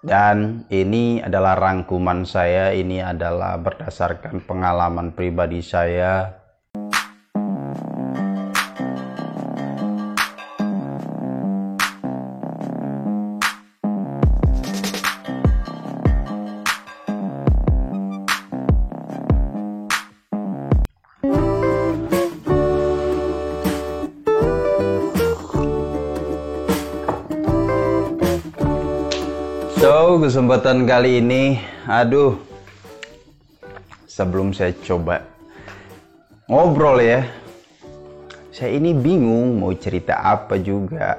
Dan ini adalah rangkuman saya, ini adalah berdasarkan pengalaman pribadi saya. So, kesempatan kali ini, sebelum saya coba ngobrol ya, saya ini bingung mau cerita apa juga.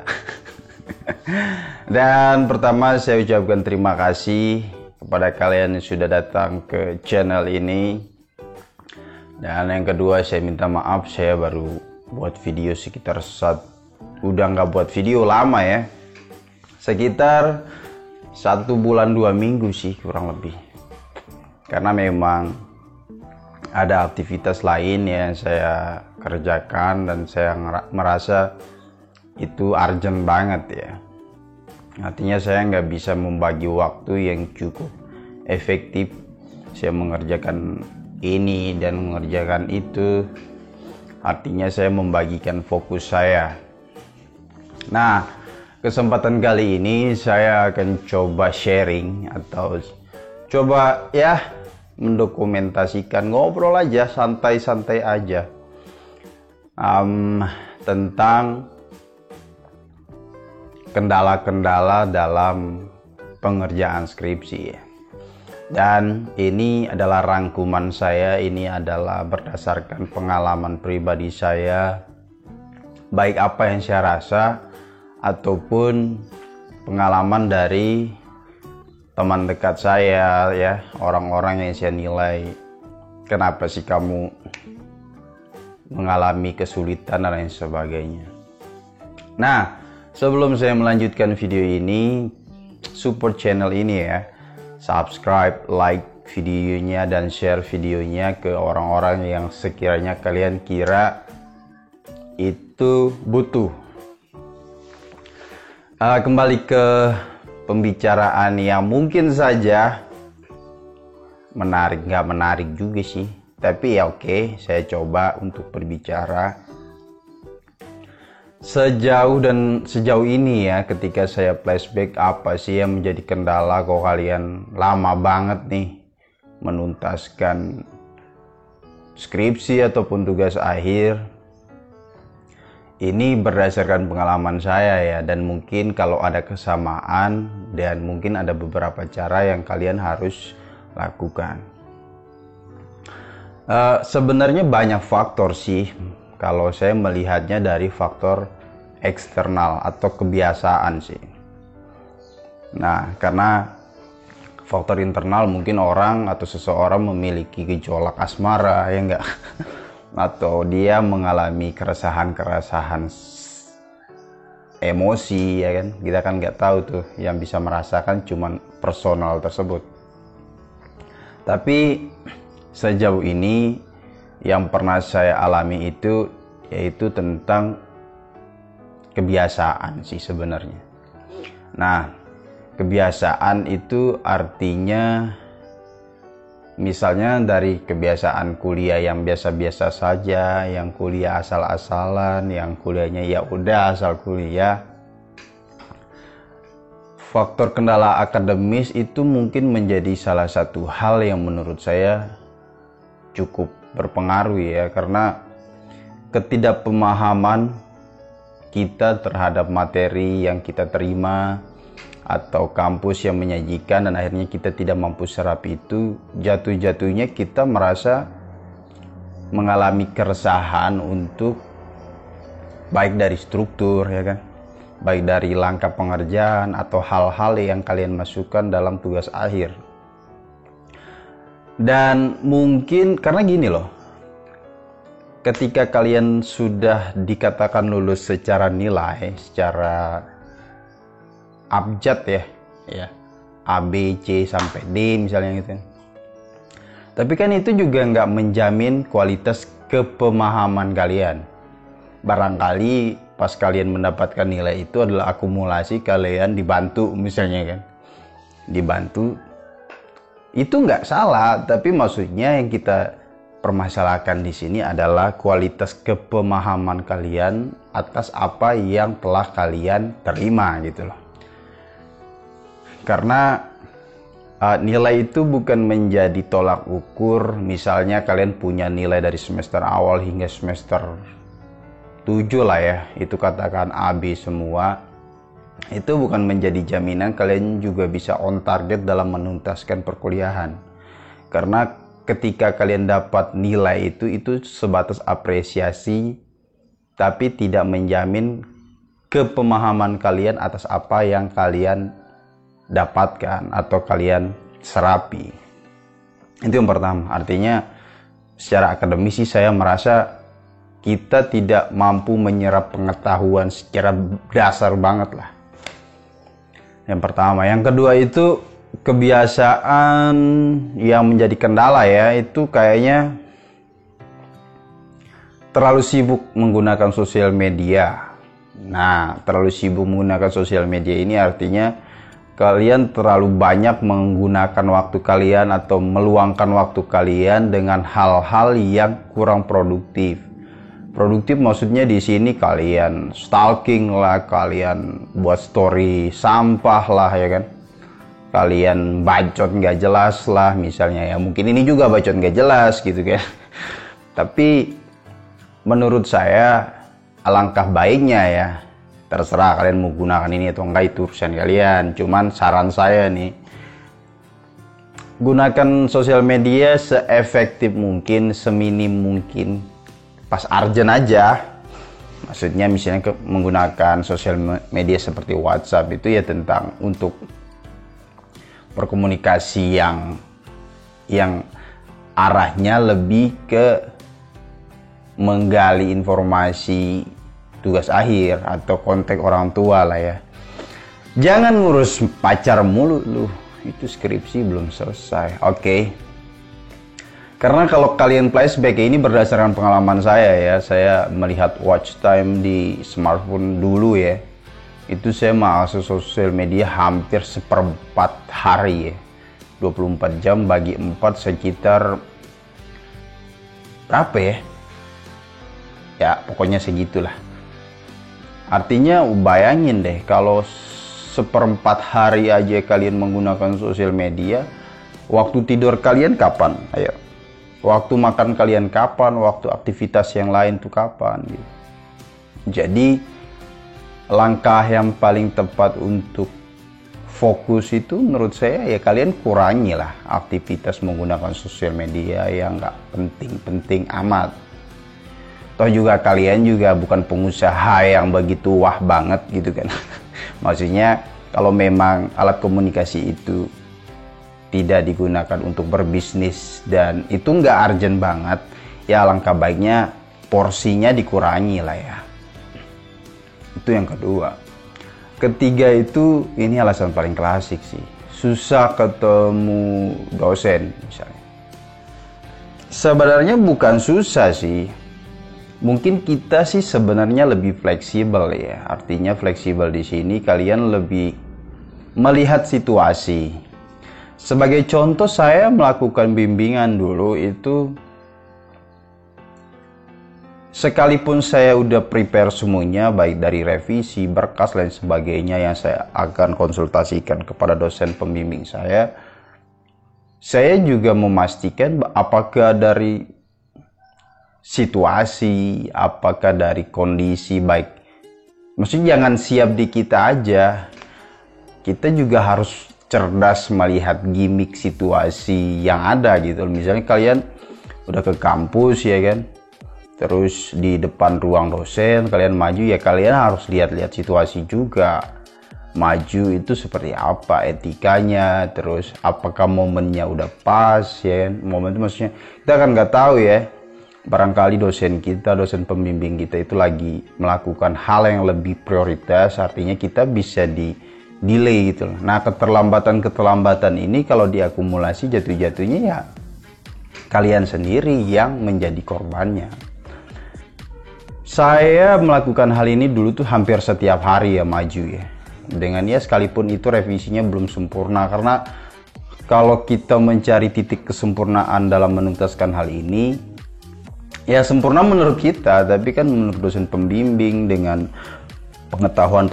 Dan pertama saya ucapkan terima kasih kepada kalian yang sudah datang ke channel ini. Dan yang kedua saya minta maaf, saya baru buat video sekitar udah nggak buat video lama ya, sekitar 1 bulan 2 minggu sih kurang lebih, karena memang ada aktivitas lain yang saya kerjakan dan saya merasa itu urgent banget ya. Artinya saya nggak bisa membagi waktu yang cukup efektif. Saya mengerjakan ini dan mengerjakan itu, artinya saya membagikan fokus saya. Nah, kesempatan kali ini saya akan coba sharing atau coba ya mendokumentasikan, ngobrol aja, santai-santai aja tentang kendala-kendala dalam pengerjaan skripsi. Dan ini adalah rangkuman saya, ini adalah berdasarkan pengalaman pribadi saya, baik apa yang saya rasa ataupun pengalaman dari teman dekat saya ya, orang-orang yang saya nilai, kenapa sih kamu mengalami kesulitan dan lain sebagainya. Nah, sebelum saya melanjutkan video ini, support channel ini ya, subscribe, like videonya dan share videonya ke orang-orang yang sekiranya kalian kira itu butuh. Kembali ke pembicaraan yang mungkin saja menarik, nggak menarik juga sih, tapi ya oke, saya coba untuk berbicara sejauh ini ya. Ketika saya flashback, apa sih yang menjadi kendala kok kalian lama banget nih menuntaskan skripsi ataupun tugas akhir. Ini berdasarkan pengalaman saya ya, dan mungkin kalau ada kesamaan dan mungkin ada beberapa cara yang kalian harus lakukan. Sebenarnya banyak faktor sih kalau saya melihatnya dari faktor eksternal atau kebiasaan sih. Nah, karena faktor internal mungkin orang atau seseorang memiliki gejolak asmara ya enggak, atau dia mengalami keresahan emosi ya kan, kita kan nggak tahu tuh, yang bisa merasakan cuman personal tersebut. Tapi sejauh ini yang pernah saya alami itu yaitu tentang kebiasaan sih sebenarnya. Nah, kebiasaan itu artinya misalnya dari kebiasaan kuliah yang biasa-biasa saja, yang kuliah asal-asalan, yang kuliahnya ya udah asal kuliah. Faktor kendala akademis itu mungkin menjadi salah satu hal yang menurut saya cukup berpengaruh ya, karena ketidakpemahaman kita terhadap materi yang kita terima atau kampus yang menyajikan, dan akhirnya kita tidak mampu serap itu, jatuh-jatuhnya kita merasa mengalami keresahan untuk baik dari struktur ya kan, baik dari langkah pengerjaan atau hal-hal yang kalian masukkan dalam tugas akhir. Dan mungkin karena gini loh, ketika kalian sudah dikatakan lulus secara nilai, secara abjad ya, A, B, C sampai D misalnya gitu. Tapi kan itu juga nggak menjamin kualitas kepemahaman kalian. Barangkali pas kalian mendapatkan nilai itu adalah akumulasi kalian dibantu misalnya kan. dibantu, itu nggak salah. Tapi maksudnya yang kita permasalahkan di sini adalah kualitas kepemahaman kalian atas apa yang telah kalian terima gitu loh. Karena nilai itu bukan menjadi tolak ukur. Misalnya kalian punya nilai dari semester awal hingga semester 7 lah ya, itu katakan A, B semua. Itu bukan menjadi jaminan kalian juga bisa on target dalam menuntaskan perkuliahan. Karena ketika kalian dapat nilai itu sebatas apresiasi, tapi tidak menjamin kepemahaman kalian atas apa yang kalian dapatkan atau kalian serapi. Itu yang pertama. Artinya secara akademis sih saya merasa kita tidak mampu menyerap pengetahuan secara dasar banget lah. Yang pertama. Yang kedua itu kebiasaan yang menjadi kendala ya, itu kayaknya terlalu sibuk menggunakan sosial media. Nah, terlalu sibuk menggunakan sosial media ini artinya kalian terlalu banyak menggunakan waktu kalian atau meluangkan waktu kalian dengan hal-hal yang kurang produktif. Produktif maksudnya di sini kalian stalking lah, kalian buat story sampah lah ya kan. Kalian bacot nggak jelas lah misalnya ya. Mungkin ini juga bacot nggak jelas gitu kan. Tapi menurut saya alangkah baiknya ya, terserah kalian mau gunakan ini atau enggak, itu urusan kalian. Cuman saran saya nih, gunakan sosial media seefektif mungkin, seminim mungkin, pas urgent aja. Maksudnya misalnya menggunakan sosial media seperti WhatsApp itu ya tentang untuk berkomunikasi yang arahnya lebih ke menggali informasi tugas akhir atau kontak orang tua lah ya. Jangan ngurus pacar mulu lu, itu skripsi belum selesai. Oke. Karena kalau kalian flashback, ini berdasarkan pengalaman saya ya, saya melihat watch time di smartphone dulu ya, itu saya mengakses sosial media hampir 1/4 hari ya. 24 jam bagi 4 sekitar berapa ya? Ya pokoknya segitulah. Artinya bayangin deh, kalau 1/4 hari aja kalian menggunakan sosial media, waktu tidur kalian kapan? Ayo. Waktu makan kalian kapan? Waktu aktivitas yang lain tuh kapan? Gitu. Jadi langkah yang paling tepat untuk fokus itu menurut saya ya kalian kurangi lah aktivitas menggunakan sosial media yang nggak penting-penting amat. Toh juga kalian juga bukan pengusaha yang begitu wah banget gitu kan. Maksudnya kalau memang alat komunikasi itu tidak digunakan untuk berbisnis dan itu nggak urgent banget, ya alangkah baiknya porsinya dikurangi lah ya. Itu yang kedua. Ketiga itu, ini alasan paling klasik sih, susah ketemu dosen misalnya. Sebenarnya bukan susah sih, mungkin kita sih sebenarnya lebih fleksibel ya. Artinya fleksibel di sini kalian lebih melihat situasi. Sebagai contoh, saya melakukan bimbingan dulu itu, sekalipun saya udah prepare semuanya, baik dari revisi, berkas, lain sebagainya yang saya akan konsultasikan kepada dosen pembimbing saya juga memastikan apakah dari situasi, apakah dari kondisi baik. Maksudnya jangan siap di kita aja. Kita juga harus cerdas melihat gimmick situasi yang ada gitu. Misalnya kalian udah ke kampus ya kan, terus di depan ruang dosen kalian maju, ya kalian harus lihat-lihat situasi juga. Maju itu seperti apa etikanya, terus apakah momennya udah pas ya kan. Momen itu maksudnya kita kan nggak tahu ya, barangkali dosen kita, dosen pembimbing kita itu lagi melakukan hal yang lebih prioritas, artinya kita bisa di delay gitu. Nah, keterlambatan ini kalau diakumulasi, jatuh-jatuhnya ya kalian sendiri yang menjadi korbannya. Saya melakukan hal ini dulu tuh hampir setiap hari ya, maju ya. dengan ya sekalipun itu revisinya belum sempurna, karena kalau kita mencari titik kesempurnaan dalam menuntaskan hal ini, ya sempurna menurut kita, tapi kan menurut dosen pembimbing dengan pengetahuan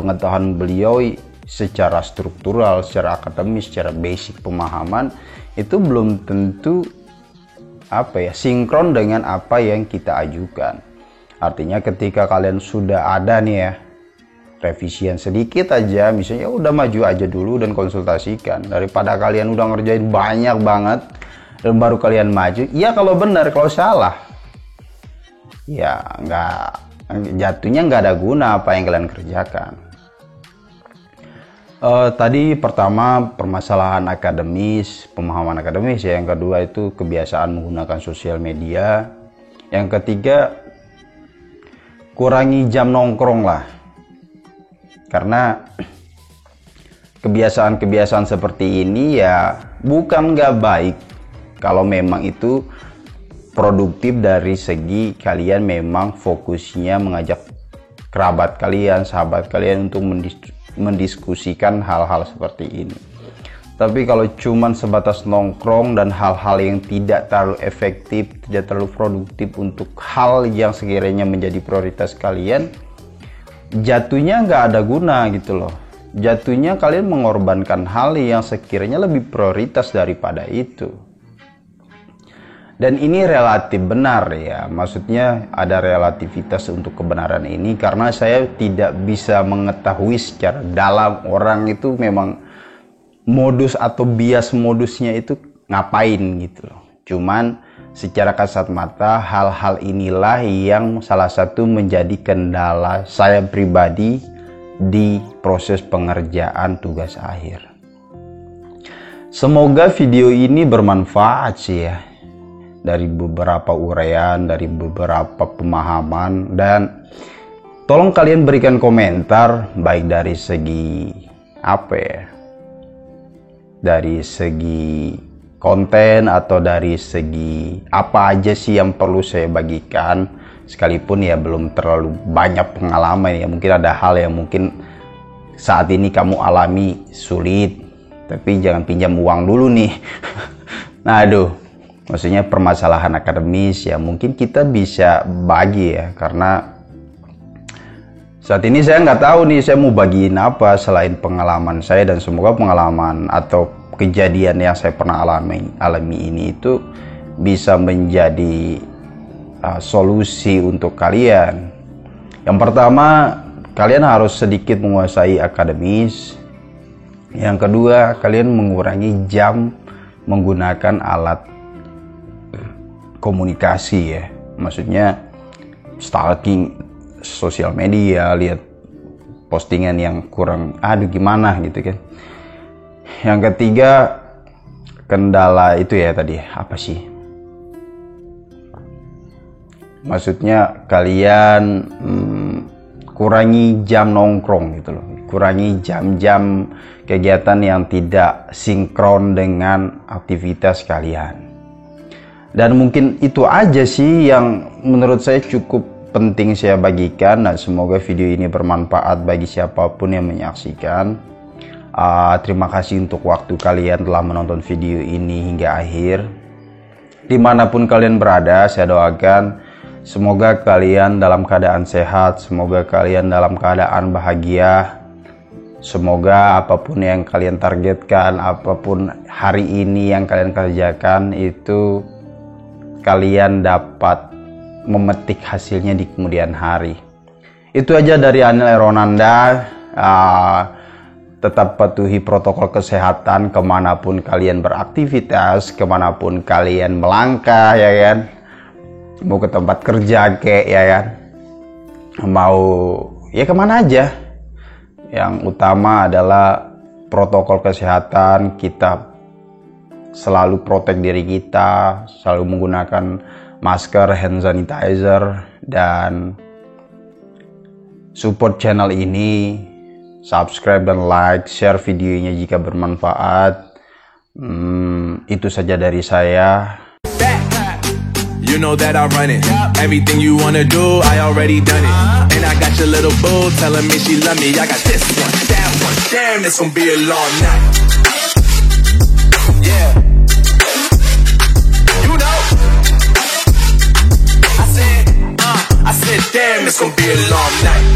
beliau secara struktural, secara akademis, secara basic pemahaman itu belum tentu sinkron dengan apa yang kita ajukan. Artinya ketika kalian sudah ada nih ya revisian sedikit aja, misalnya udah maju aja dulu dan konsultasikan, daripada kalian udah ngerjain banyak banget dan baru kalian maju. Ya kalau benar, kalau salah ya jatuhnya nggak ada guna apa yang kalian kerjakan. Tadi pertama permasalahan akademis, pemahaman akademis ya. Yang kedua itu kebiasaan menggunakan sosial media. Yang ketiga, kurangi jam nongkrong lah. Karena kebiasaan-kebiasaan seperti ini ya bukan nggak baik kalau memang itu produktif dari segi kalian memang fokusnya mengajak kerabat kalian, sahabat kalian untuk mendiskusikan hal-hal seperti ini. Tapi kalau cuman sebatas nongkrong dan hal-hal yang tidak terlalu efektif, tidak terlalu produktif untuk hal yang sekiranya menjadi prioritas kalian, jatuhnya nggak ada guna gitu loh. Jatuhnya kalian mengorbankan hal yang sekiranya lebih prioritas daripada itu. Dan ini relatif benar ya, maksudnya ada relativitas untuk kebenaran ini, karena saya tidak bisa mengetahui secara dalam orang itu memang modus atau bias modusnya itu ngapain gitu loh. Cuman secara kasat mata hal-hal inilah yang salah satu menjadi kendala saya pribadi di proses pengerjaan tugas akhir. Semoga video ini bermanfaat sih ya, dari beberapa uraian, dari beberapa pemahaman, dan tolong kalian berikan komentar baik dari segi dari segi konten atau dari segi apa aja sih yang perlu saya bagikan, sekalipun ya belum terlalu banyak pengalaman ya. Mungkin ada hal yang mungkin saat ini kamu alami sulit, tapi jangan pinjam uang dulu nih. Nah maksudnya permasalahan akademis ya mungkin kita bisa bagi ya, karena saat ini saya nggak tahu nih saya mau bagiin apa selain pengalaman saya, dan semoga pengalaman atau kejadian yang saya pernah alami ini itu bisa menjadi solusi untuk kalian. Yang pertama, kalian harus sedikit menguasai akademis. Yang kedua, kalian mengurangi jam menggunakan alat komunikasi ya, maksudnya stalking sosial media, lihat postingan yang kurang gimana gitu kan. Yang ketiga, kendala itu ya tadi apa sih, maksudnya kalian kurangi jam nongkrong gitu loh, kurangi jam-jam kegiatan yang tidak sinkron dengan aktivitas kalian. Dan mungkin itu aja sih yang menurut saya cukup penting saya bagikan, dan semoga video ini bermanfaat bagi siapapun yang menyaksikan. Terima kasih untuk waktu kalian telah menonton video ini hingga akhir. Dimanapun kalian berada, saya doakan semoga kalian dalam keadaan sehat, semoga kalian dalam keadaan bahagia. Semoga apapun yang kalian targetkan, apapun hari ini yang kalian kerjakan, itu kalian dapat memetik hasilnya di kemudian hari. Itu aja dari Anil Eronanda. Tetap patuhi protokol kesehatan kemanapun kalian beraktivitas, kemanapun kalian melangkah ya kan, mau ke tempat kerja ya kan, mau ya kemana aja. Yang utama adalah protokol kesehatan, kita selalu protek diri kita, selalu menggunakan masker, hand sanitizer, dan support channel ini, subscribe dan like, share videonya jika bermanfaat. Itu saja dari saya. You know that I run it. Everything you wanna do, I already done it. And I got your little boo telling me she love me. I got this one, that one. damn, it's gonna be a long night. Yeah. You know. I said, damn, it's gonna be a long night.